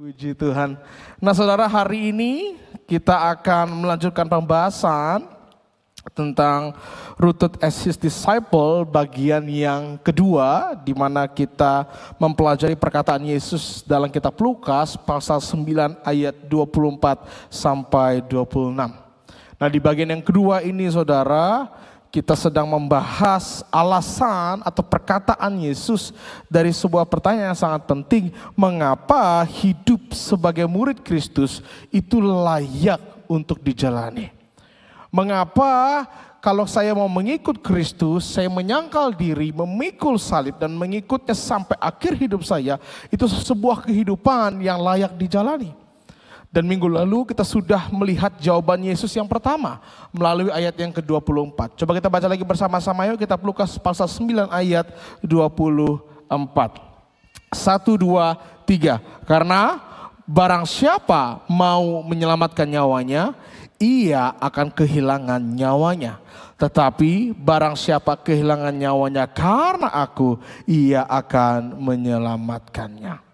Puji Tuhan. Nah saudara, hari ini kita akan melanjutkan pembahasan tentang Rooted as His Disciple bagian yang kedua, di mana kita mempelajari perkataan Yesus dalam kitab Lukas pasal 9 ayat 24 sampai 26. Nah di bagian yang kedua ini saudara, kita sedang membahas alasan atau perkataan Yesus dari sebuah pertanyaan yang sangat penting. Mengapa hidup sebagai murid Kristus itu layak untuk dijalani? Mengapa kalau saya mau mengikut Kristus, saya menyangkal diri, memikul salib dan mengikutnya sampai akhir hidup saya, itu sebuah kehidupan yang layak dijalani. Dan minggu lalu kita sudah melihat jawaban Yesus yang pertama melalui ayat yang ke-24. Coba kita baca lagi bersama-sama yuk, kitab Lukas pasal 9 ayat 24. 1, 2, 3. Karena barang siapa mau menyelamatkan nyawanya, ia akan kehilangan nyawanya. Tetapi barang siapa kehilangan nyawanya karena aku, ia akan menyelamatkannya.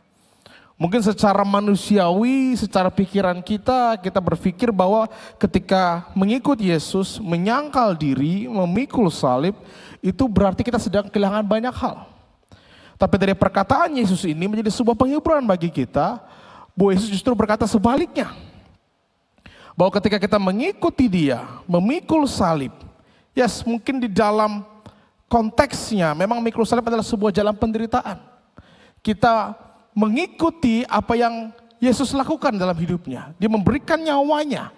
Mungkin secara manusiawi, secara pikiran kita berpikir bahwa ketika mengikut Yesus, menyangkal diri, memikul salib, itu berarti kita sedang kehilangan banyak hal. Tapi dari perkataan Yesus ini menjadi sebuah penghiburan bagi kita, bahwa Yesus justru berkata sebaliknya. Bahwa ketika kita mengikuti Dia, memikul salib, yes, mungkin di dalam konteksnya memang memikul salib adalah sebuah jalan penderitaan. Kita mengikuti apa yang Yesus lakukan dalam hidupnya. Dia memberikan nyawanya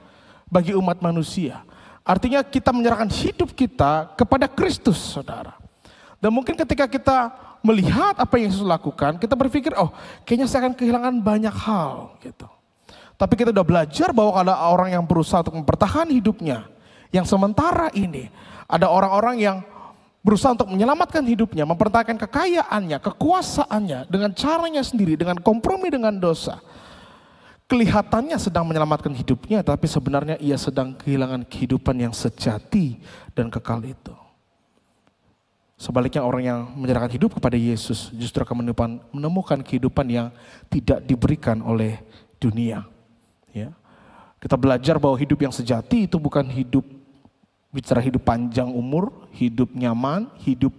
bagi umat manusia. Artinya kita menyerahkan hidup kita kepada Kristus, saudara. Dan mungkin ketika kita melihat apa yang Yesus lakukan, kita berpikir, oh kayaknya saya akan kehilangan banyak hal. Gitu. Tapi kita sudah belajar bahwa ada orang yang berusaha untuk mempertahankan hidupnya. Yang sementara ini, ada orang-orang yang berusaha untuk menyelamatkan hidupnya, mempertahankan kekayaannya, kekuasaannya, dengan caranya sendiri, dengan kompromi dengan dosa. Kelihatannya sedang menyelamatkan hidupnya, tapi sebenarnya ia sedang kehilangan kehidupan yang sejati dan kekal itu. Sebaliknya orang yang menyerahkan hidup kepada Yesus justru akan menemukan kehidupan yang tidak diberikan oleh dunia. Ya. Kita belajar bahwa hidup yang sejati itu bukan hidup bicara hidup panjang umur, hidup nyaman, hidup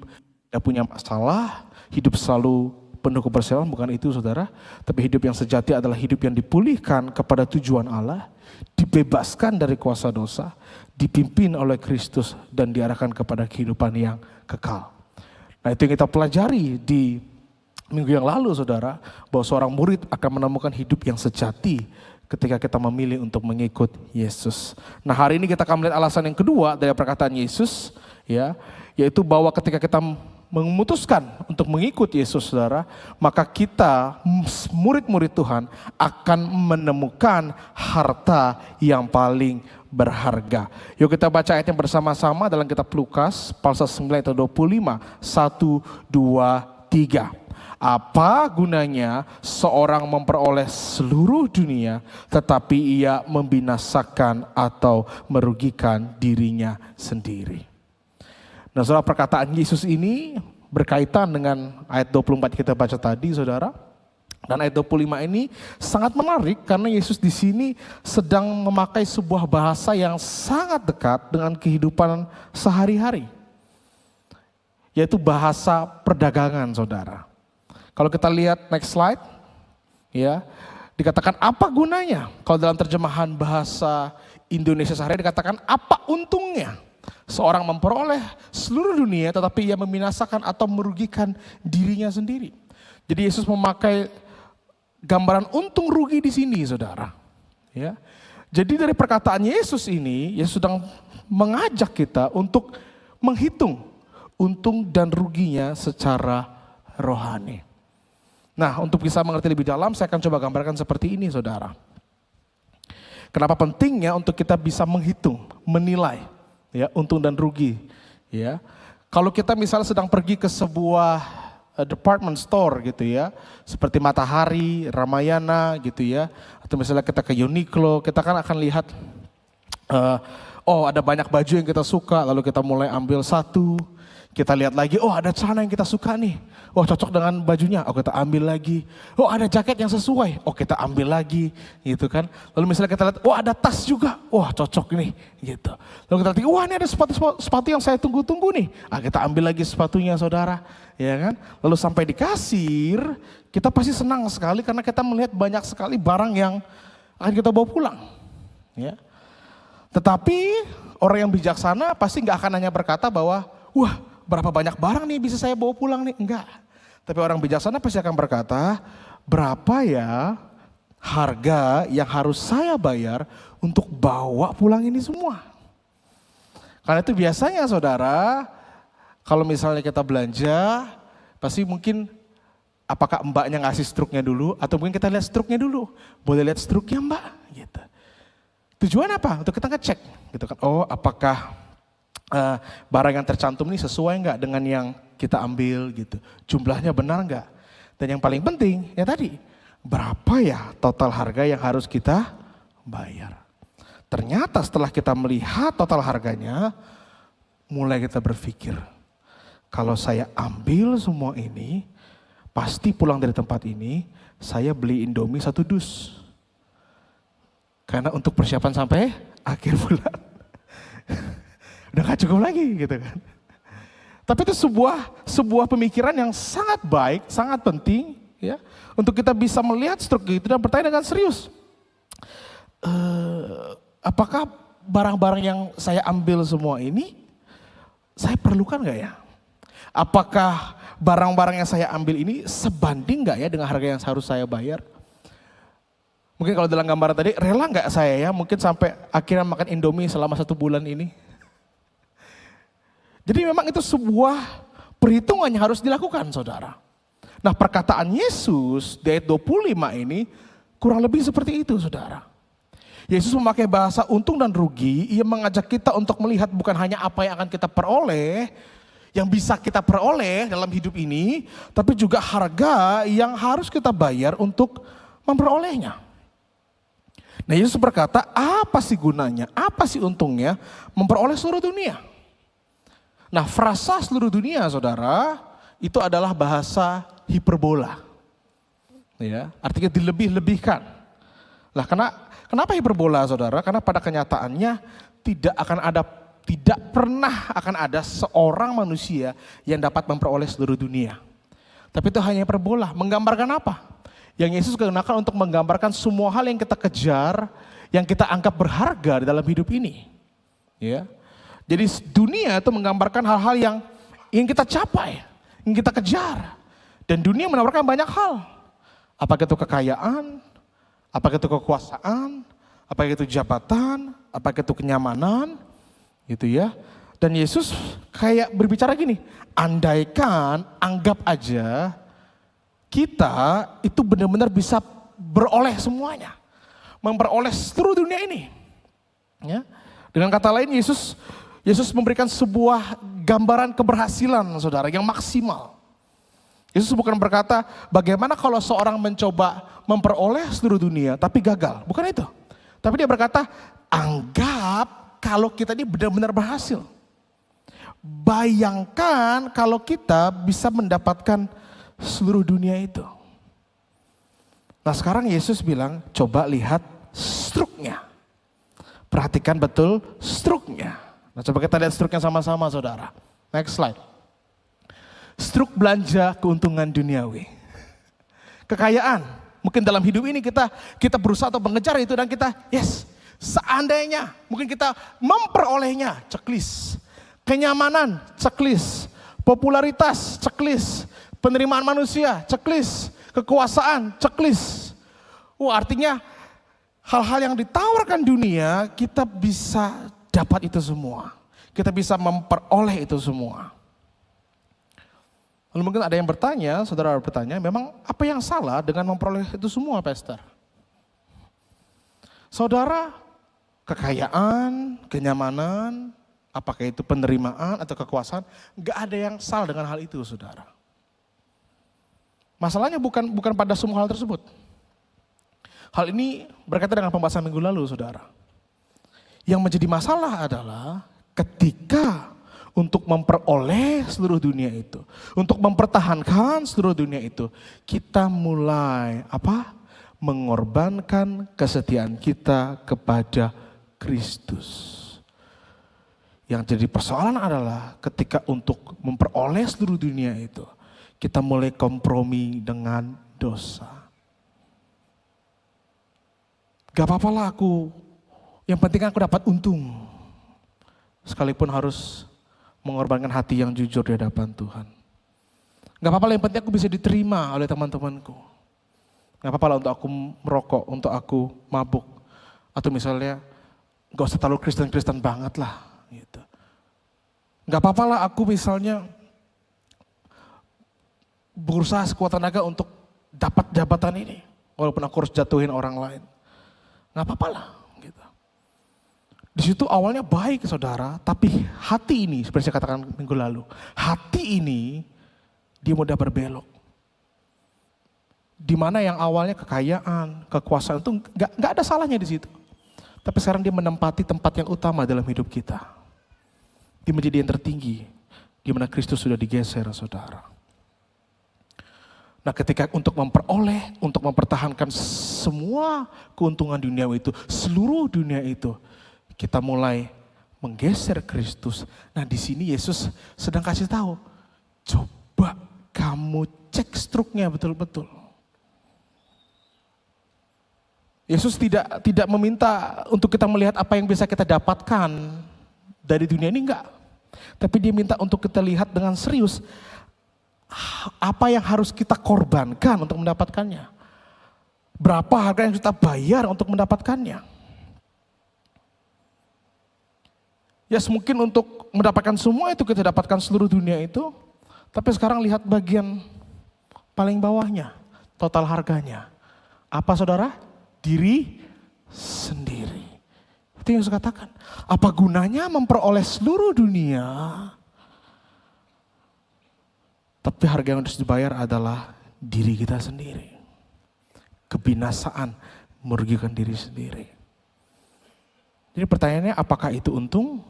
tidak punya masalah, hidup selalu penuh kebersihan, bukan itu saudara. Tapi hidup yang sejati adalah hidup yang dipulihkan kepada tujuan Allah, dibebaskan dari kuasa dosa, dipimpin oleh Kristus dan diarahkan kepada kehidupan yang kekal. Nah itu yang kita pelajari di minggu yang lalu saudara, bahwa seorang murid akan menemukan hidup yang sejati ketika kita memilih untuk mengikut Yesus. Nah hari ini kita akan melihat alasan yang kedua dari perkataan Yesus, ya, yaitu bahwa ketika kita memutuskan untuk mengikut Yesus, saudara, maka kita murid-murid Tuhan akan menemukan harta yang paling berharga. Yuk kita baca ayatnya bersama-sama dalam kitab Lukas pasal 9 ayat 25, 1, 2, 3. Apa gunanya seorang memperoleh seluruh dunia tetapi ia membinasakan atau merugikan dirinya sendiri. Nah saudara, perkataan Yesus ini berkaitan dengan ayat 24 kita baca tadi saudara. Dan ayat 25 ini sangat menarik karena Yesus di sini sedang memakai sebuah bahasa yang sangat dekat dengan kehidupan sehari-hari. Yaitu bahasa perdagangan saudara. Kalau kita lihat next slide, ya, dikatakan apa gunanya? Kalau dalam terjemahan bahasa Indonesia sehari dikatakan apa untungnya seorang memperoleh seluruh dunia tetapi ia membinasakan atau merugikan dirinya sendiri. Jadi Yesus memakai gambaran untung rugi di sini, saudara. Ya, jadi dari perkataan Yesus ini, Yesus sedang mengajak kita untuk menghitung untung dan ruginya secara rohani. Nah, untuk bisa mengerti lebih dalam, saya akan coba gambarkan seperti ini, saudara. Kenapa pentingnya untuk kita bisa menghitung, menilai, ya, untung dan rugi, ya. Kalau kita misalnya sedang pergi ke sebuah department store, gitu ya, seperti Matahari, Ramayana, gitu ya, atau misalnya kita ke Uniqlo, kita kan akan lihat, oh ada banyak baju yang kita suka, lalu kita mulai ambil satu, Kita lihat lagi, oh ada celana yang kita suka nih. Oh cocok dengan bajunya, oh kita ambil lagi. Oh ada jaket yang sesuai, oh kita ambil lagi. Gitu kan. Lalu misalnya kita lihat, oh ada tas juga, wah cocok nih. Gitu. Lalu kita lihat, wah ini ada sepatu yang saya tunggu-tunggu nih. Ah kita ambil lagi sepatunya saudara. Ya kan. Lalu sampai di kasir, kita pasti senang sekali karena kita melihat banyak sekali barang yang akan kita bawa pulang. Ya. Tetapi orang yang bijaksana pasti nggak akan hanya berkata bahwa, wah berapa banyak barang nih bisa saya bawa pulang nih, enggak. Tapi orang bijaksana pasti akan berkata, berapa ya harga yang harus saya bayar untuk bawa pulang ini semua. Karena itu biasanya saudara, kalau misalnya kita belanja, pasti mungkin apakah mbaknya ngasih struknya dulu, atau mungkin kita lihat struknya dulu. Boleh lihat struknya mbak, gitu. Tujuan apa? Untuk kita ngecek, gitu kan. Oh apakah barang yang tercantum ini sesuai nggak dengan yang kita ambil gitu. Jumlahnya benar nggak? Dan yang paling penting ya tadi, berapa ya total harga yang harus kita bayar. Ternyata setelah kita melihat total harganya, mulai kita berpikir, kalau saya ambil semua ini, pasti pulang dari tempat ini, saya beli Indomie 1 dus. Karena untuk persiapan sampai akhir bulan. Udah gak cukup lagi gitu kan. Tapi itu sebuah pemikiran yang sangat baik, sangat penting ya. Untuk kita bisa melihat struktur itu dan bertanya dengan serius. Apakah barang-barang yang saya ambil semua ini, saya perlukan gak ya? Apakah barang-barang yang saya ambil ini sebanding gak ya dengan harga yang harus saya bayar? Mungkin kalau dalam gambaran tadi, rela gak saya ya mungkin sampai akhirnya makan Indomie selama 1 bulan ini? Jadi memang itu sebuah perhitungan yang harus dilakukan saudara. Nah perkataan Yesus di ayat 25 ini kurang lebih seperti itu saudara. Yesus memakai bahasa untung dan rugi, ia mengajak kita untuk melihat bukan hanya apa yang akan kita peroleh, yang bisa kita peroleh dalam hidup ini, tapi juga harga yang harus kita bayar untuk memperolehnya. Nah Yesus berkata, apa sih gunanya, apa sih untungnya memperoleh seluruh dunia? Nah frasa seluruh dunia saudara, itu adalah bahasa hiperbola. Ya, artinya dilebih-lebihkan. Nah kenapa hiperbola saudara? Karena pada kenyataannya tidak pernah akan ada seorang manusia yang dapat memperoleh seluruh dunia. Tapi itu hanya hiperbola, menggambarkan apa? Yang Yesus gunakan untuk menggambarkan semua hal yang kita kejar, yang kita anggap berharga di dalam hidup ini. Ya. Jadi dunia itu menggambarkan hal-hal yang ingin kita capai, ingin kita kejar. Dan dunia menawarkan banyak hal. Apakah itu kekayaan, apakah itu kekuasaan, apakah itu jabatan, apakah itu kenyamanan, gitu ya. Dan Yesus kayak berbicara gini, andaikan, anggap aja kita itu benar-benar bisa beroleh semuanya. Memperoleh seluruh dunia ini. Ya. Dengan kata lain Yesus memberikan sebuah gambaran keberhasilan saudara yang maksimal. Yesus bukan berkata bagaimana kalau seorang mencoba memperoleh seluruh dunia tapi gagal. Bukan itu. Tapi dia berkata anggap kalau kita ini benar-benar berhasil. Bayangkan kalau kita bisa mendapatkan seluruh dunia itu. Nah sekarang Yesus bilang coba lihat struknya. Perhatikan betul struknya. Nah coba kita lihat struknya sama-sama saudara. Next slide. Struk belanja keuntungan duniawi. Kekayaan. Mungkin dalam hidup ini kita berusaha atau mengejar itu dan kita seandainya mungkin kita memperolehnya, checklist. Kenyamanan, checklist. Popularitas, checklist. Penerimaan manusia, checklist. Kekuasaan, checklist. Artinya hal-hal yang ditawarkan dunia kita bisa dapat itu semua. Kita bisa memperoleh itu semua. Lalu mungkin ada yang bertanya, saudara bertanya, memang apa yang salah dengan memperoleh itu semua, Pastor? Saudara, kekayaan, kenyamanan, apakah itu penerimaan atau kekuasaan, gak ada yang salah dengan hal itu, saudara. Masalahnya bukan pada semua hal tersebut. Hal ini berkaitan dengan pembahasan minggu lalu, saudara. Yang menjadi masalah adalah ketika untuk memperoleh seluruh dunia itu, untuk mempertahankan seluruh dunia itu, kita mulai apa? Mengorbankan kesetiaan kita kepada Kristus. Yang jadi persoalan adalah ketika untuk memperoleh seluruh dunia itu, kita mulai kompromi dengan dosa. Gak apa-apa lah aku, yang penting aku dapat untung. Sekalipun harus mengorbankan hati yang jujur di hadapan Tuhan. Gak apa-apa lah, yang penting aku bisa diterima oleh teman-temanku. Gak apa-apa lah untuk aku merokok, untuk aku mabuk. Atau misalnya gak usah terlalu Kristen-Kristen banget lah. Gitu. Gak apa-apa lah aku misalnya berusaha sekuat tenaga untuk dapat jabatan ini. Walaupun aku harus jatuhin orang lain. Gak apa-apa lah. Gitu. Di situ awalnya baik saudara, tapi hati ini seperti saya katakan minggu lalu. Hati ini dia mudah berbelok. Di mana yang awalnya kekayaan, kekuasaan itu gak ada salahnya di situ. Tapi sekarang dia menempati tempat yang utama dalam hidup kita. Dia menjadi yang tertinggi, di mana Kristus sudah digeser saudara. Nah ketika untuk memperoleh, untuk mempertahankan semua keuntungan duniawi itu, seluruh dunia itu, kita mulai menggeser Kristus. Nah di sini Yesus sedang kasih tahu, coba kamu cek struknya betul-betul. Yesus tidak meminta untuk kita melihat apa yang bisa kita dapatkan dari dunia ini, enggak. Tapi dia minta untuk kita lihat dengan serius apa yang harus kita korbankan untuk mendapatkannya. Berapa harga yang kita bayar untuk mendapatkannya. Ya mungkin untuk mendapatkan semua itu kita dapatkan seluruh dunia itu. Tapi sekarang lihat bagian paling bawahnya, total harganya. Apa saudara? Diri sendiri. Itu yang saya katakan. Apa gunanya memperoleh seluruh dunia, tapi harga yang harus dibayar adalah diri kita sendiri. Kebinasaan merugikan diri sendiri. Jadi pertanyaannya, apakah itu untung?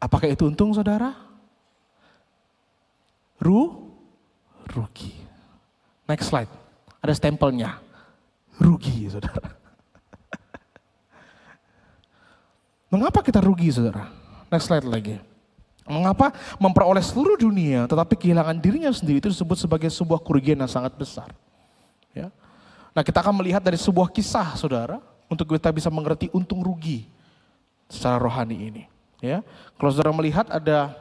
Apakah itu untung saudara? Rugi. Next slide. Ada stempelnya. Rugi saudara. Mengapa kita rugi saudara? Next slide lagi. Mengapa memperoleh seluruh dunia tetapi kehilangan dirinya sendiri itu disebut sebagai sebuah kerugian yang sangat besar. Ya. Nah kita akan melihat dari sebuah kisah saudara untuk kita bisa mengerti untung rugi secara rohani ini. Ya. Kalau saudara melihat ada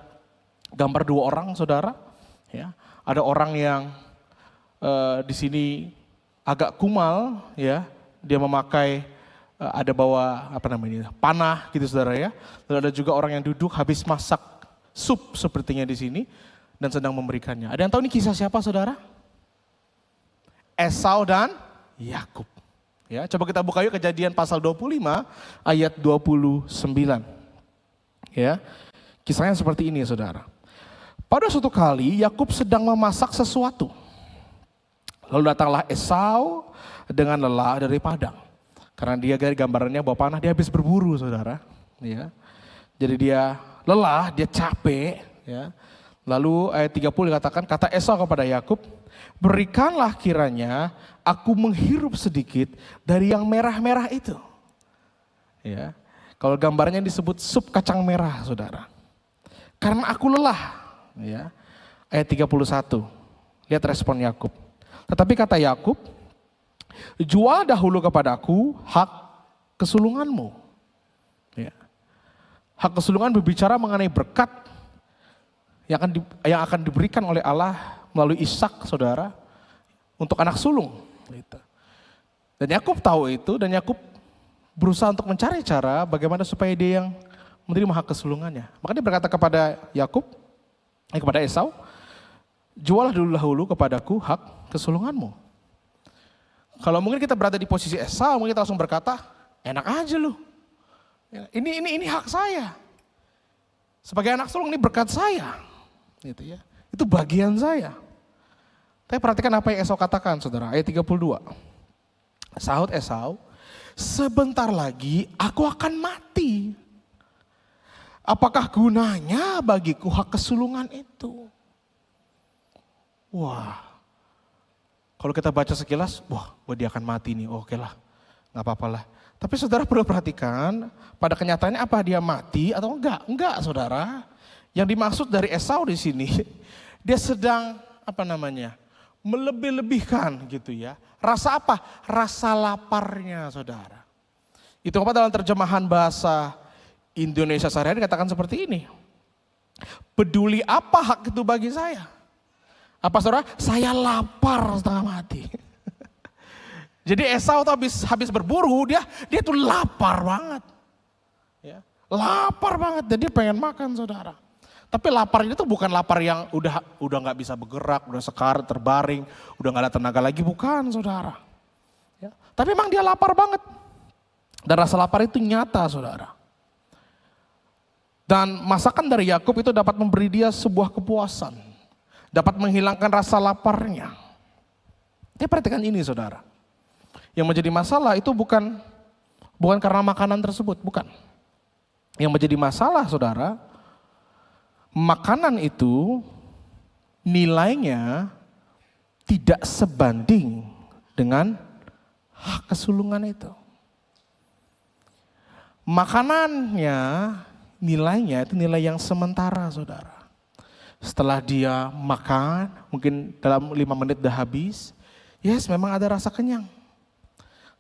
gambar dua orang saudara, ya. Ada orang yang di sini agak kumal, ya. Dia memakai ada bawa panah gitu saudara ya. Lalu ada juga orang yang duduk habis masak sup sepertinya di sini dan sedang memberikannya. Ada yang tahu ini kisah siapa saudara? Esau dan Yakub. Ya, coba kita buka yuk Kejadian pasal 25 ayat 29. Ya. Kisahnya seperti ini saudara. Pada suatu kali Yakub sedang memasak sesuatu. Lalu datanglah Esau dengan lelah dari padang. Karena dia gambarannya bawa panah, dia habis berburu saudara. Ya. Jadi dia lelah, dia capek. Ya. Lalu ayat 30 dikatakan, kata Esau kepada Yakub, berikanlah kiranya aku menghirup sedikit dari yang merah-merah itu. Ya. Kalau gambarnya disebut sup kacang merah saudara. Karena aku lelah. Ya. Ayat 31, lihat respon Yakub. Tetapi kata Yakub, jual dahulu kepadaku hak kesulunganmu. Ya. Hak kesulungan berbicara mengenai berkat yang akan diberikan oleh Allah melalui Ishak saudara untuk anak sulung. Dan Yakub tahu itu dan Yakub berusaha untuk mencari cara bagaimana supaya dia yang menerima hak kesulungannya. Maka dia berkata kepada Yakub, kepada Esau, jualah dahulu kepadaku hak kesulunganmu. Kalau mungkin kita berada di posisi Esau, mungkin kita langsung berkata, enak aja lu. Ini hak saya. Sebagai anak sulung ini berkat saya. Gitu ya. Itu bagian saya. Tapi perhatikan apa yang Esau katakan saudara, ayat 32. Sahut Esau, sebentar lagi aku akan mati. Apakah gunanya bagiku hak kesulungan itu? Wah, kalau kita baca sekilas, wah dia akan mati nih, oke lah, gak apa-apa lah. Tapi saudara perlu perhatikan, pada kenyataannya apa dia mati atau enggak? Enggak saudara. Yang dimaksud dari Esau di sini, dia sedang melebih-lebihkan gitu ya. Rasa apa? Rasa laparnya saudara. Itu apa dalam terjemahan bahasa Indonesia sehari-hari dikatakan seperti ini. Peduli apa hak itu bagi saya? Apa saudara? Saya lapar setengah mati. Jadi Esau tuh habis berburu, dia tuh lapar banget. Ya, lapar banget, dan dia pengen makan saudara. Tapi laparnya itu bukan lapar yang udah nggak bisa bergerak, udah sekarat, terbaring, udah nggak ada tenaga lagi, bukan saudara. Ya, tapi memang dia lapar banget. Dan rasa lapar itu nyata saudara. Dan masakan dari Yakub itu dapat memberi dia sebuah kepuasan. Dapat menghilangkan rasa laparnya. Dia perhatikan ini saudara. Yang menjadi masalah itu bukan karena makanan tersebut, bukan. Yang menjadi masalah saudara, makanan itu nilainya tidak sebanding dengan hak kesulungan itu. Makanannya nilainya itu nilai yang sementara saudara. Setelah dia makan, mungkin dalam 5 menit udah habis, yes memang ada rasa kenyang.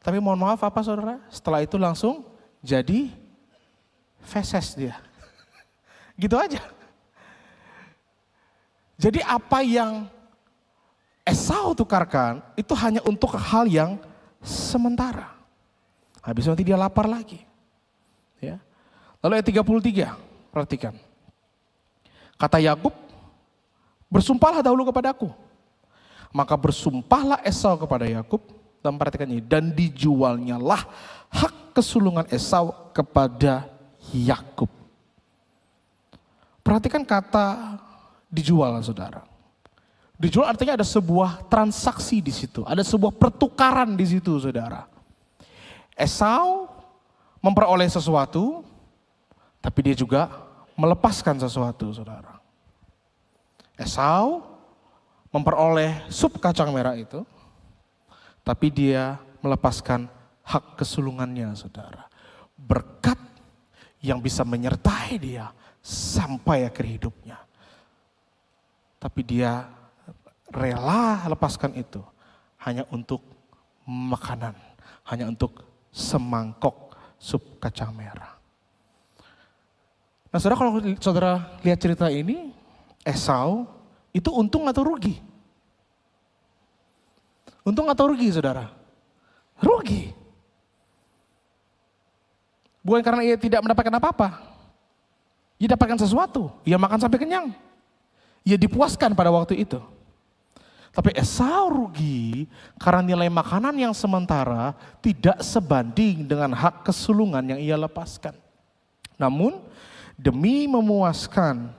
Tapi mohon maaf apa saudara, setelah itu langsung jadi feses dia. Gitu aja. Jadi apa yang Esau tukarkan itu hanya untuk hal yang sementara. Habis nanti dia lapar lagi. Ya. Lalu ayat 33, perhatikan. Kata Yakub, bersumpahlah dahulu kepadaku. Maka bersumpahlah Esau kepada Yakub, dan perhatikan ini, dan dijualnyalah hak kesulungan Esau kepada Yakub. Perhatikan kata dijual saudara. Dijual artinya ada sebuah transaksi di situ, ada sebuah pertukaran di situ saudara. Esau memperoleh sesuatu, tapi dia juga melepaskan sesuatu saudara. Esau memperoleh sup kacang merah itu, tapi dia melepaskan hak kesulungannya saudara. Berkat yang bisa menyertai dia sampai akhir hidupnya. Tapi dia rela lepaskan itu hanya untuk makanan, hanya untuk semangkok sup kacang merah. Nah saudara, kalau saudara lihat cerita ini, Esau itu untung atau rugi? Untung atau rugi saudara? Rugi. Bukan karena ia tidak mendapatkan apa-apa. Ia dapatkan sesuatu, ia makan sampai kenyang. Ia dipuaskan pada waktu itu. Tapi Esau rugi karena nilai makanan yang sementara tidak sebanding dengan hak kesulungan yang ia lepaskan. Namun demi memuaskan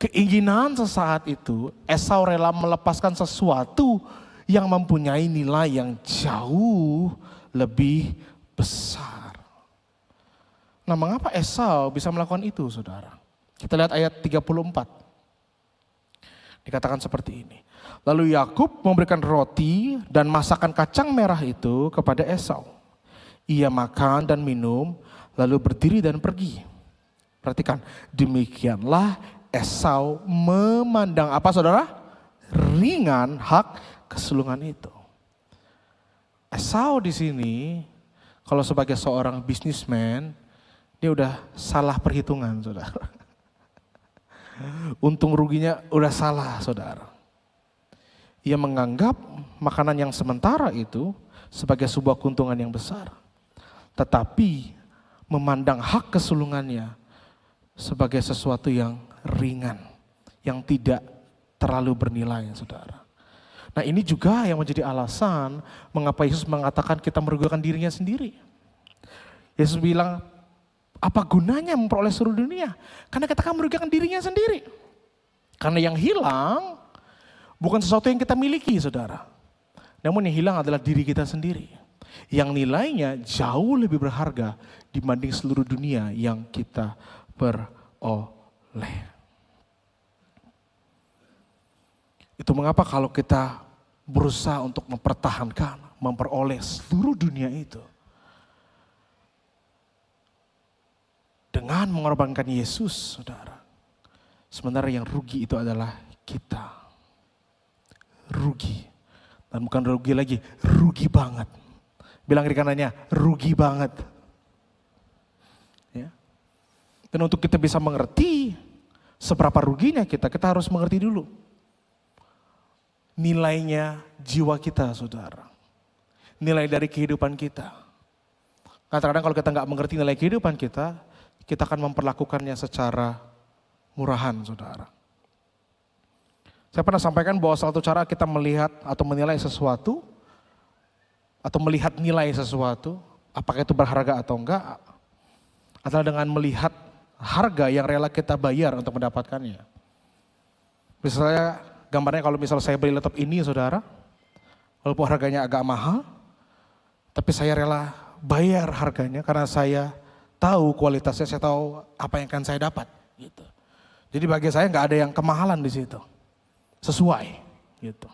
keinginan sesaat itu, Esau rela melepaskan sesuatu yang mempunyai nilai yang jauh lebih besar. Nah, mengapa Esau bisa melakukan itu, saudara? Kita lihat ayat 34. Dikatakan seperti ini. Lalu Yakub memberikan roti dan masakan kacang merah itu kepada Esau. Ia makan dan minum, lalu berdiri dan pergi. Perhatikan, demikianlah Esau memandang apa saudara? Ringan hak kesulungan itu. Esau di sini, kalau sebagai seorang bisnismen, dia udah salah perhitungan saudara. Untung ruginya udah salah saudara. Ia menganggap makanan yang sementara itu sebagai sebuah keuntungan yang besar. Tetapi memandang hak kesulungannya sebagai sesuatu yang ringan, yang tidak terlalu bernilai saudara. Nah ini juga yang menjadi alasan mengapa Yesus mengatakan kita merugikan dirinya sendiri. Yesus bilang, apa gunanya memperoleh seluruh dunia? Karena kita akan merugikan dirinya sendiri. Karena yang hilang bukan sesuatu yang kita miliki saudara. Namun yang hilang adalah diri kita sendiri. Yang nilainya jauh lebih berharga dibanding seluruh dunia yang kita beroleh. Itu mengapa kalau kita berusaha untuk mempertahankan, memperoleh seluruh dunia itu, dengan mengorbankan Yesus, saudara, sebenarnya yang rugi itu adalah kita. Rugi. Dan bukan rugi lagi, rugi banget. Bilang di kanannya, rugi banget. Ya. Dan untuk kita bisa mengerti seberapa ruginya kita harus mengerti dulu nilainya jiwa kita, saudara. Nilai dari kehidupan kita. Kadang-kadang kalau kita nggak mengerti nilai kehidupan kita akan memperlakukannya secara murahan, saudara. Saya pernah sampaikan bahwa salah satu cara kita melihat atau menilai sesuatu, atau melihat nilai sesuatu, apakah itu berharga atau enggak, adalah dengan melihat harga yang rela kita bayar untuk mendapatkannya. Misalnya, gambarnya kalau misalnya saya beli laptop ini, saudara, walaupun harganya agak mahal, tapi saya rela bayar harganya karena saya tahu kualitasnya, saya tahu apa yang akan saya dapat. Gitu. Jadi bagi saya nggak ada yang kemahalan di situ. Sesuai gitu.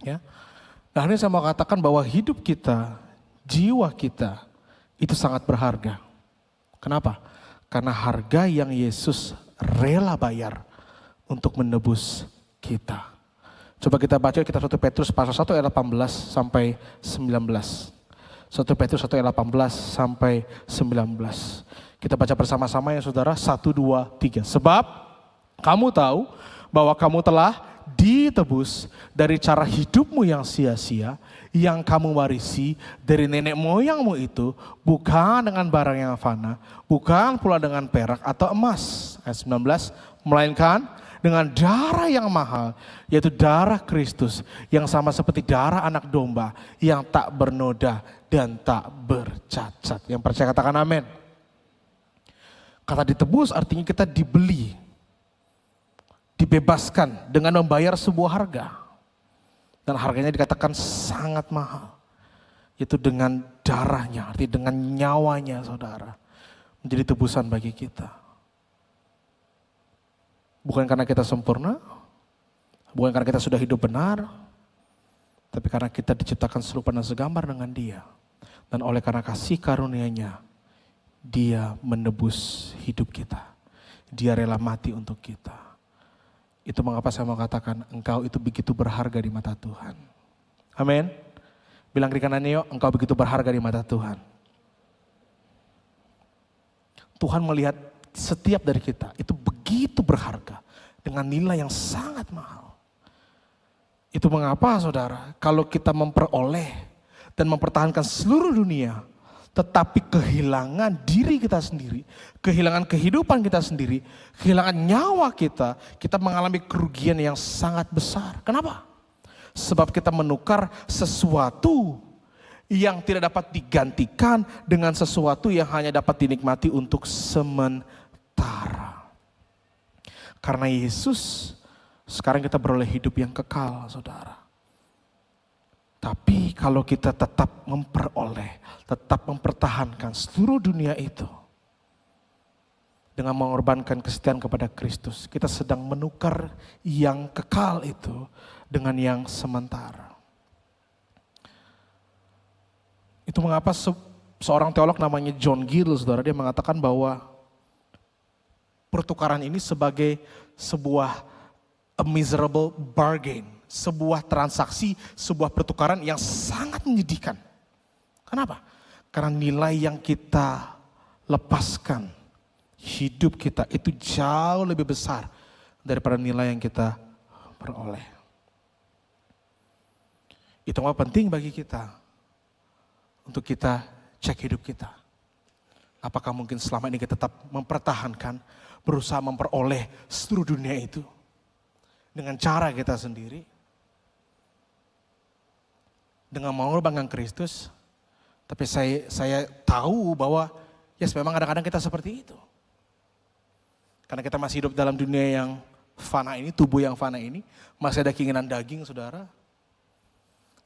Ya. Nah, ini saya mau katakan bahwa hidup kita, jiwa kita itu sangat berharga. Kenapa? Karena harga yang Yesus rela bayar untuk menebus kita. Coba kita baca kitab 1 Petrus pasal 1 ayat 18 sampai 19. 1 Petrus 1 ayat 18 sampai 19. Kita baca bersama-sama ya saudara, 1, 2, 3. Sebab kamu tahu bahwa kamu telah ditebus dari cara hidupmu yang sia-sia, yang kamu warisi dari nenek moyangmu itu, bukan dengan barang yang fana, bukan pula dengan perak atau emas. Ayat 19, melainkan dengan darah yang mahal, yaitu darah Kristus, yang sama seperti darah anak domba, yang tak bernoda dan tak bercacat. Yang percaya katakan amin. Kata ditebus artinya kita dibeli, dibebaskan dengan membayar sebuah harga. Dan harganya dikatakan sangat mahal. Yaitu dengan darahnya, artinya dengan nyawanya saudara. Menjadi tebusan bagi kita. Bukan karena kita sempurna, bukan karena kita sudah hidup benar, tapi karena kita diciptakan serupa dan segambar dengan Dia. Dan oleh karena kasih karunia-Nya, Dia menebus hidup kita. Dia rela mati untuk kita. Itu mengapa saya mau katakan engkau itu begitu berharga di mata Tuhan. Amin. Bilang di kanannya yuk, engkau begitu berharga di mata Tuhan. Tuhan melihat setiap dari kita itu begitu berharga dengan nilai yang sangat mahal. Itu mengapa saudara, kalau kita memperoleh dan mempertahankan seluruh dunia, tetapi kehilangan diri kita sendiri, kehilangan kehidupan kita sendiri, kehilangan nyawa kita mengalami kerugian yang sangat besar. Kenapa? Sebab kita menukar sesuatu yang tidak dapat digantikan dengan sesuatu yang hanya dapat dinikmati untuk sementara. Karena Yesus, sekarang kita beroleh hidup yang kekal, saudara. Tapi kalau kita tetap memperoleh, tetap mempertahankan seluruh dunia itu dengan mengorbankan kesetiaan kepada Kristus, kita sedang menukar yang kekal itu dengan yang sementara. Itu mengapa seorang teolog namanya John Gill, saudara, dia mengatakan bahwa pertukaran ini sebagai sebuah a miserable bargain. Sebuah transaksi, sebuah pertukaran yang sangat menyedihkan. Kenapa? Karena nilai yang kita lepaskan, hidup kita itu jauh lebih besar daripada nilai yang kita peroleh. Itu mah penting bagi kita untuk kita cek hidup kita. Apakah mungkin selama ini kita tetap mempertahankan, berusaha memperoleh seluruh dunia itu dengan cara kita sendiri, dengan mengorbankan Kristus, tapi saya tahu bahwa yes, memang kadang-kadang kita seperti itu. Karena kita masih hidup dalam dunia yang fana ini, tubuh yang fana ini, masih ada keinginan daging, saudara.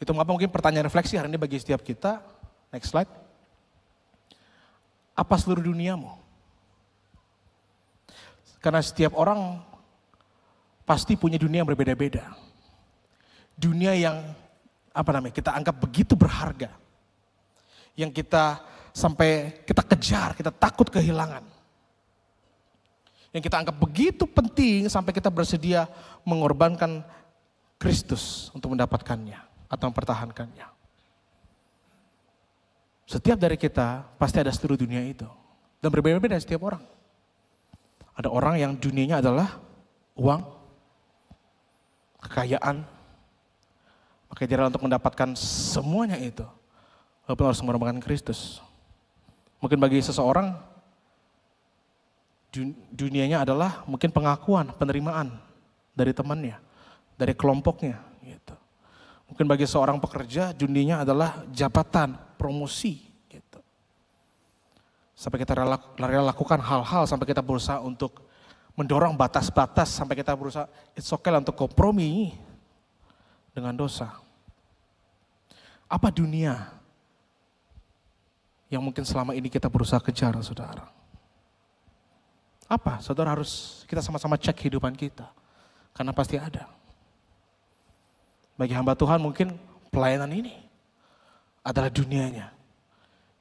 Itu mengapa mungkin pertanyaan refleksi hari ini bagi setiap kita. Next slide. Apa seluruh duniamu? Karena setiap orang pasti punya dunia yang berbeda-beda. Dunia yang kita anggap begitu berharga. Yang kita sampai kita kejar, kita takut kehilangan. Yang kita anggap begitu penting sampai kita bersedia mengorbankan Kristus untuk mendapatkannya atau mempertahankannya. Setiap dari kita pasti ada seluruh dunia itu. Dan berbeda-beda setiap orang. Ada orang yang dunianya adalah uang, kekayaan. Maka dia rela untuk mendapatkan semuanya itu. Walaupun harus mengorbankan Kristus. Mungkin bagi seseorang, dunianya adalah mungkin pengakuan, penerimaan dari temannya, dari kelompoknya. Gitu. Mungkin bagi seorang pekerja, dunianya adalah jabatan, promosi. Sampai kita rela lakukan hal-hal, sampai kita berusaha untuk mendorong batas-batas, sampai kita berusaha, it's okay lah untuk kompromi dengan dosa. Apa dunia yang mungkin selama ini kita berusaha kejar, saudara? Apa? Saudara harus kita sama-sama cek kehidupan kita. Karena pasti ada. Bagi hamba Tuhan mungkin pelayanan ini adalah dunianya.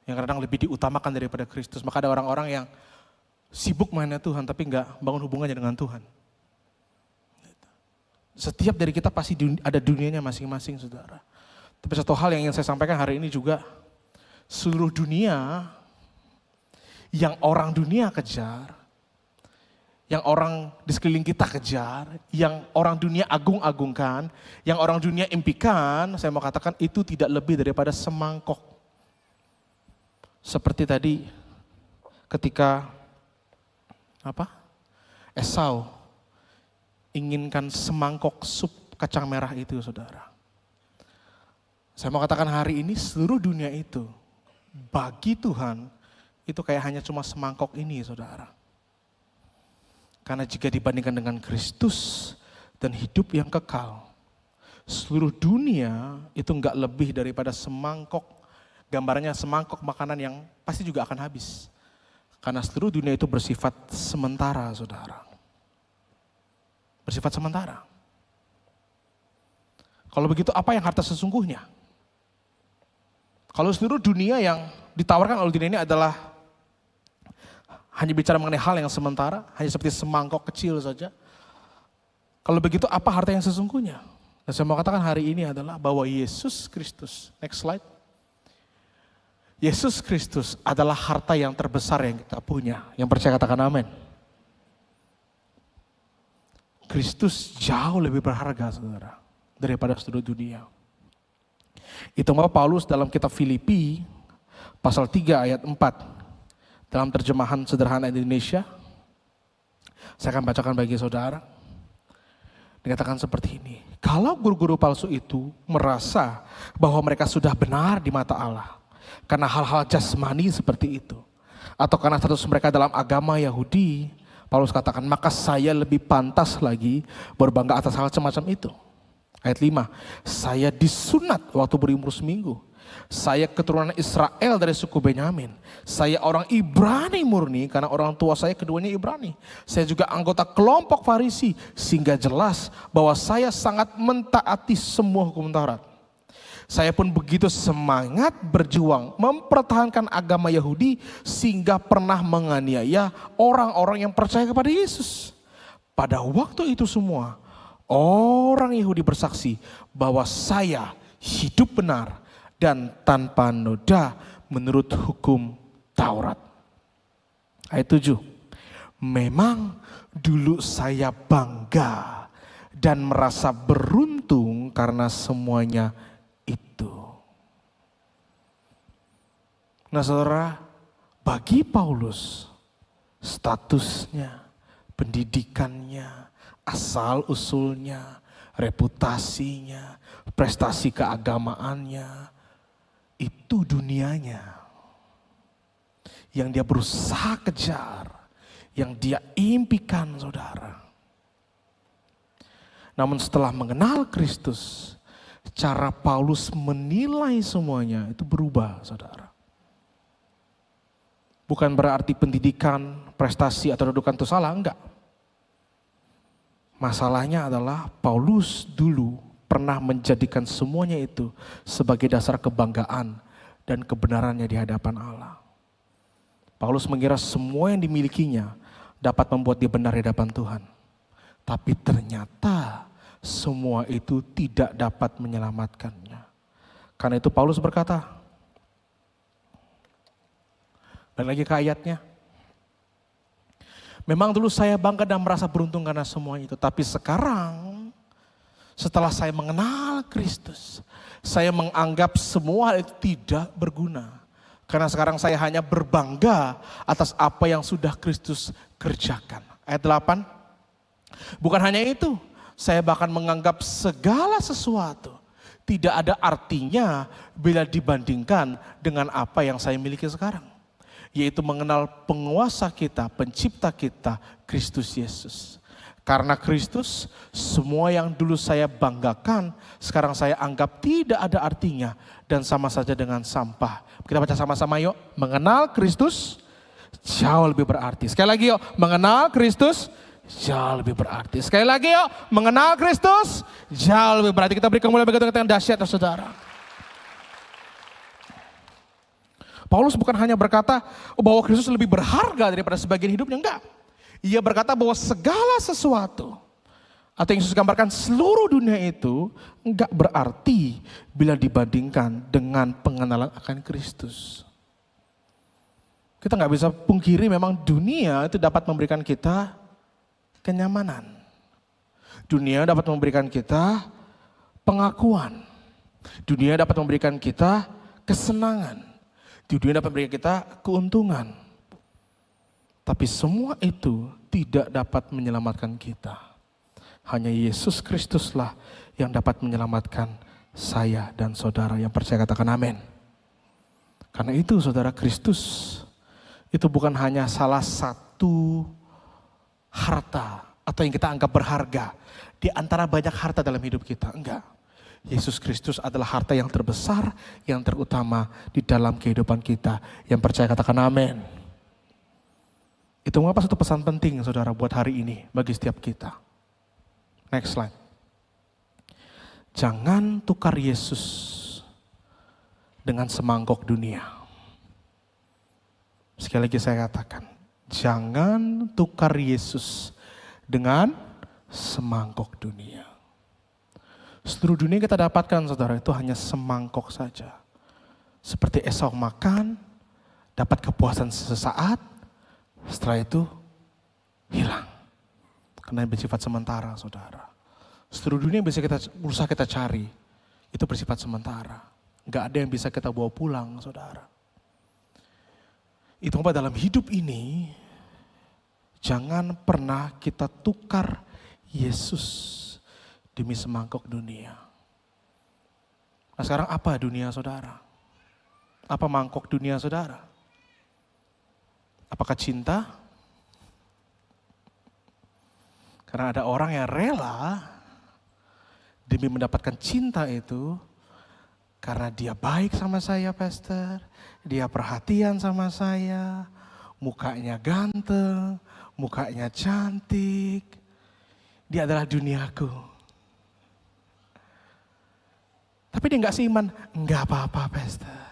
Yang kadang lebih diutamakan daripada Kristus. Maka ada orang-orang yang sibuk mainnya Tuhan tapi enggak bangun hubungannya dengan Tuhan. Setiap dari kita pasti ada dunianya masing-masing, saudara. Tapi satu hal yang ingin saya sampaikan hari ini juga, seluruh dunia yang orang dunia kejar, yang orang di sekeliling kita kejar, yang orang dunia agung-agungkan, yang orang dunia impikan, saya mau katakan itu tidak lebih daripada semangkok. Seperti tadi ketika Esau inginkan semangkok sup kacang merah itu, saudara. Saya mau katakan hari ini seluruh dunia itu bagi Tuhan itu kayak hanya cuma semangkok ini, saudara. Karena jika dibandingkan dengan Kristus dan hidup yang kekal, seluruh dunia itu enggak lebih daripada semangkok. Gambarnya semangkok makanan yang pasti juga akan habis. Karena seluruh dunia itu bersifat sementara, saudara. Bersifat sementara. Kalau begitu apa yang harta sesungguhnya? Kalau seluruh dunia yang ditawarkan oleh dunia ini adalah hanya bicara mengenai hal yang sementara, hanya seperti semangkok kecil saja. Kalau begitu apa harta yang sesungguhnya? Dan saya mau katakan hari ini adalah bahwa Yesus Kristus, next slide. Yesus Kristus adalah harta yang terbesar yang kita punya. Yang percaya katakan amin. Kristus jauh lebih berharga, saudara, daripada seluruh dunia. Itu mengapa Paulus dalam kitab Filipi pasal 3 ayat 4 dalam terjemahan sederhana Indonesia, saya akan bacakan bagi saudara. Dikatakan seperti ini, kalau guru-guru palsu itu merasa bahwa mereka sudah benar di mata Allah karena hal-hal jasmani seperti itu, atau karena status mereka dalam agama Yahudi, Paulus katakan, maka saya lebih pantas lagi berbangga atas hal semacam itu. Ayat 5, saya disunat waktu berumur seminggu. Saya keturunan Israel dari suku Benyamin. Saya orang Ibrani murni karena orang tua saya keduanya Ibrani. Saya juga anggota kelompok Farisi sehingga jelas bahwa saya sangat mentaati semua hukum Taurat. Saya pun begitu semangat berjuang mempertahankan agama Yahudi sehingga pernah menganiaya orang-orang yang percaya kepada Yesus. Pada waktu itu semua orang Yahudi bersaksi bahwa saya hidup benar dan tanpa noda menurut hukum Taurat. Ayat 7. Memang dulu saya bangga dan merasa beruntung karena semuanya itu. Nah saudara, bagi Paulus statusnya, pendidikannya, asal usulnya, reputasinya, prestasi keagamaannya, itu dunianya yang dia berusaha kejar, yang dia impikan, saudara. Namun setelah mengenal Kristus, cara Paulus menilai semuanya itu berubah, saudara. Bukan berarti pendidikan, prestasi atau kedudukan itu salah, enggak. Masalahnya adalah Paulus dulu pernah menjadikan semuanya itu sebagai dasar kebanggaan dan kebenarannya di hadapan Allah. Paulus mengira semua yang dimilikinya dapat membuat dia benar di hadapan Tuhan. Tapi ternyata semua itu tidak dapat menyelamatkannya. Karena itu Paulus berkata, dan lagi ke ayatnya, memang dulu saya bangga dan merasa beruntung karena semua itu. Tapi sekarang setelah saya mengenal Kristus, saya menganggap semua hal itu tidak berguna. Karena sekarang saya hanya berbangga atas apa yang sudah Kristus kerjakan. Ayat 8, bukan hanya itu, saya bahkan menganggap segala sesuatu tidak ada artinya bila dibandingkan dengan apa yang saya miliki sekarang. Yaitu mengenal penguasa kita, pencipta kita, Kristus Yesus. Karena Kristus, semua yang dulu saya banggakan, sekarang saya anggap tidak ada artinya dan sama saja dengan sampah. Kita baca sama-sama yuk. Mengenal Kristus jauh lebih berarti. Sekali lagi yuk, mengenal Kristus jauh lebih berarti. Sekali lagi yuk, mengenal Kristus jauh lebih berarti. Kita beri kemuliaan bagi Tuhan yang dahsyat, saudara. Paulus bukan hanya berkata bahwa Kristus lebih berharga daripada sebagian hidupnya, enggak. Ia berkata bahwa segala sesuatu atau yang Yesus gambarkan seluruh dunia itu enggak berarti bila dibandingkan dengan pengenalan akan Kristus. Kita enggak bisa pungkiri memang dunia itu dapat memberikan kita kenyamanan. Dunia dapat memberikan kita pengakuan. Dunia dapat memberikan kita kesenangan. Dunia dapat memberikan kita keuntungan. Tapi semua itu tidak dapat menyelamatkan kita. Hanya Yesus Kristuslah yang dapat menyelamatkan saya dan saudara yang percaya, katakan amin. Karena itu saudara, Kristus itu bukan hanya salah satu harta atau yang kita anggap berharga di antara banyak harta dalam hidup kita. Enggak. Yesus Kristus adalah harta yang terbesar, yang terutama di dalam kehidupan kita. Yang percaya katakan amin. Itu mengapa satu pesan penting saudara buat hari ini bagi setiap kita. Next slide. Jangan tukar Yesus dengan semangkok dunia. Sekali lagi saya katakan, jangan tukar Yesus dengan semangkok dunia. Seluruh dunia kita dapatkan saudara itu hanya semangkok saja. Seperti Esau makan, dapat kepuasan sesaat, setelah itu hilang. Karena bersifat sementara saudara. Seluruh dunia yang bisa kita berusaha kita cari, itu bersifat sementara. Gak ada yang bisa kita bawa pulang saudara. Itu apa dalam hidup ini, jangan pernah kita tukar Yesus demi semangkok dunia. Nah sekarang apa dunia saudara? Apa mangkok dunia saudara? Apakah cinta? Karena ada orang yang rela demi mendapatkan cinta itu karena dia baik sama saya, pastor. Dia perhatian sama saya, mukanya ganteng, mukanya cantik. Dia adalah duniaku. Tapi dia gak seiman, gak apa-apa pastor.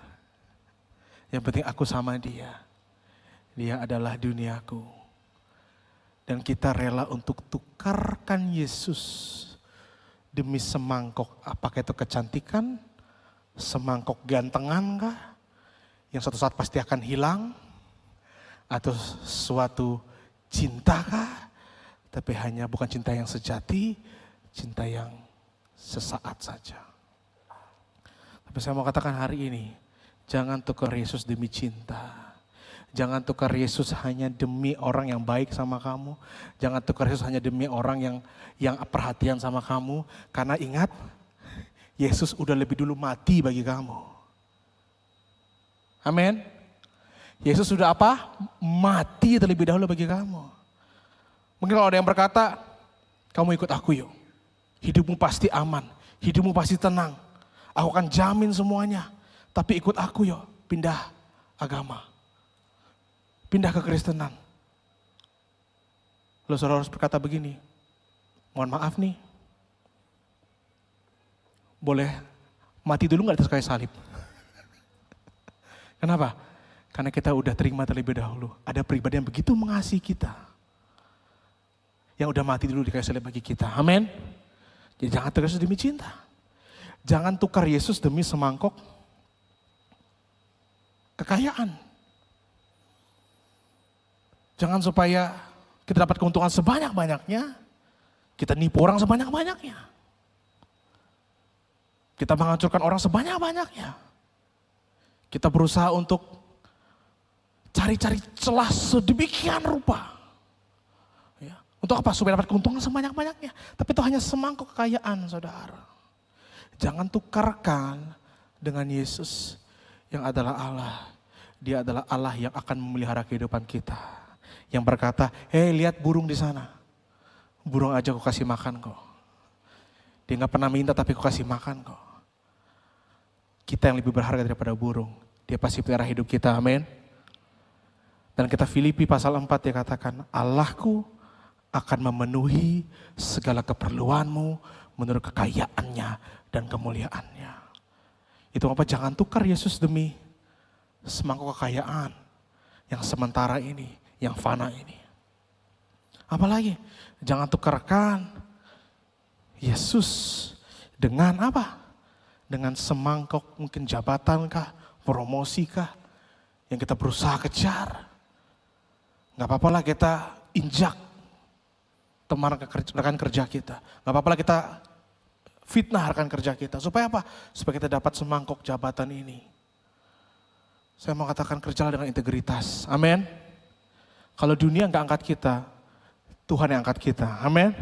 Yang penting aku sama dia. Dia adalah duniaku. Dan kita rela untuk tukarkan Yesus demi semangkok. Apakah itu kecantikan? Semangkok gantengan kah? Yang suatu saat pasti akan hilang? Atau suatu cinta kah? Tapi hanya bukan cinta yang sejati, cinta yang sesaat saja. Tapi saya mau katakan hari ini, jangan tukar Yesus demi cinta. Jangan tukar Yesus hanya demi orang yang baik sama kamu. Jangan tukar Yesus hanya demi orang yang perhatian sama kamu. Karena ingat, Yesus udah lebih dulu mati bagi kamu. Amin. Yesus sudah apa? Mati terlebih dahulu bagi kamu. Mungkin kalau ada yang berkata, kamu ikut aku yuk. Hidupmu pasti aman, hidupmu pasti tenang. Aku akan jamin semuanya. Tapi ikut aku yuk, pindah agama. Pindah ke Kristenan. Lalu saudara harus berkata begini, mohon maaf nih, boleh mati dulu gak di atas kayu salib? Kenapa? Karena kita udah terima terlebih dahulu. Ada pribadi yang begitu mengasihi kita, yang udah mati dulu di kayu salib bagi kita. Amin. Jadi jangan tukar Yesus demi cinta. Jangan tukar Yesus demi semangkok kekayaan. Jangan supaya kita dapat keuntungan sebanyak-banyaknya, kita nipu orang sebanyak-banyaknya. Kita menghancurkan orang sebanyak-banyaknya. Kita berusaha untuk cari-cari celah sedemikian rupa. Ya. Untuk apa? Supaya dapat keuntungan sebanyak-banyaknya. Tapi itu hanya semangkuk kekayaan, saudara. Jangan tukarkan dengan Yesus yang adalah Allah. Dia adalah Allah yang akan memelihara kehidupan kita. Yang berkata, hei lihat burung di sana. Burung aja aku kasih makan kok. Dia gak pernah minta tapi aku kasih makan kok. Kita yang lebih berharga daripada burung. Dia pasti pelihara hidup kita, amin. Dan kita Filipi pasal 4 dia katakan, Allahku akan memenuhi segala keperluanmu menurut kekayaannya dan kemuliaannya. Itu apa? Jangan tukar Yesus demi semangkuk kekayaan yang sementara ini, yang fana ini. Apalagi, jangan tukarkan Yesus dengan apa? Dengan semangkuk mungkin jabatan kah, promosi kah, yang kita berusaha kejar. Gak apa-apa lah kita injak teman rekan kerja kita. Gak apa-apa lah kita fitnah rekan kerja kita. Supaya apa? Supaya kita dapat semangkuk jabatan ini. Saya mau katakan kerjalah dengan integritas. Amin. Kalau dunia gak angkat kita, Tuhan yang angkat kita. Amin.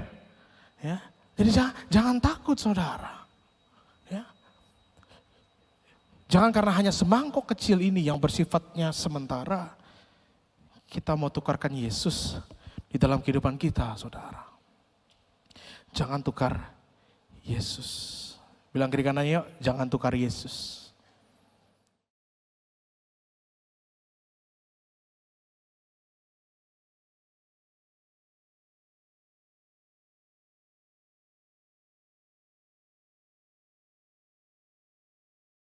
Ya. Jadi jangan takut saudara. Ya. Jangan karena hanya semangkuk kecil ini yang bersifatnya sementara, kita mau tukarkan Yesus di dalam kehidupan kita, saudara. Jangan tukar Yesus. Bilang kiri kanannya, yuk, jangan tukar Yesus.